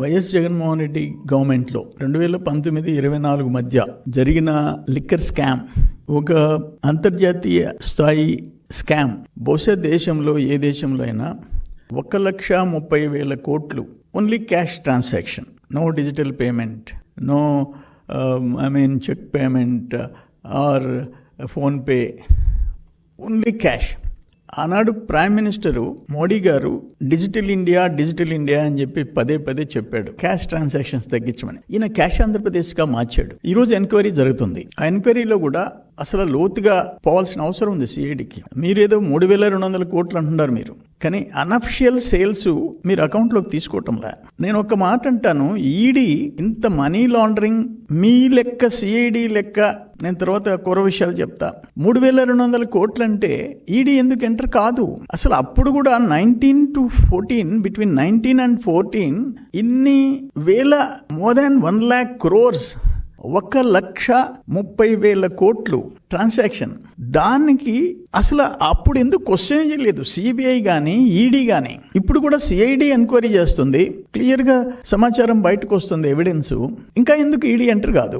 YS Jaganmohan Reddy గవర్నమెంట్లో 2019-24 మధ్య జరిగిన లిక్కర్ స్కామ్ ఒక అంతర్జాతీయ స్థాయి స్కామ్. బహుశా దేశంలో ఏ దేశంలో అయినా 1,30,000 కోట్లు only cash transaction, no digital payment, no cheque payment or PhonePe, only cash. ఆనాడు ప్రైమ్ మినిస్టరు మోడీ గారు డిజిటల్ ఇండియా అని చెప్పి పదే చెప్పాడు, క్యాష్ ట్రాన్సాక్షన్స్ తగ్గించమని. ఈయన క్యాష్ ఆంధ్రప్రదేశ్గా మార్చాడు. ఈరోజు ఎంక్వైరీ జరుగుతుంది. ఆ ఎంక్వైరీలో కూడా అసలు లోతుగా పోవాల్సిన అవసరం ఉంది సిఐడికి. మీరేదో 3,200 కోట్లు అంటున్నారు మీరు, కానీ అన్అఫిషియల్ సేల్స్ మీరు అకౌంట్లోకి తీసుకోవటంలా. నేను ఒక మాట అంటాను, ఈడీ ఇంత మనీ లాండరింగ్ మీ లెక్క, సిఐడి లెక్క, నేను తర్వాత కూర విషయాలు చెప్తా. 3,200 కోట్లు అంటే ఈడీ ఎందుకు ఎంటర్ కాదు? అసలు అప్పుడు కూడా 19-14, బిట్వీన్ 19 and 14 ఇన్ని వేల, మోర్ దాన్ 1 lakh crores, 1,30,000 కోట్లు ట్రాన్సాక్షన్. దానికి అసలు అప్పుడు ఎందుకు క్వశ్చన్ చేయలేదు సిబిఐ కానీ ఈడీ కానీ? ఇప్పుడు కూడా సిఐడి ఎంక్వైరీ చేస్తుంది, క్లియర్గా సమాచారం బయటకు వస్తుంది, ఎవిడెన్స్. ఇంకా ఎందుకు ఈడీ ఎంటర్ కాదు?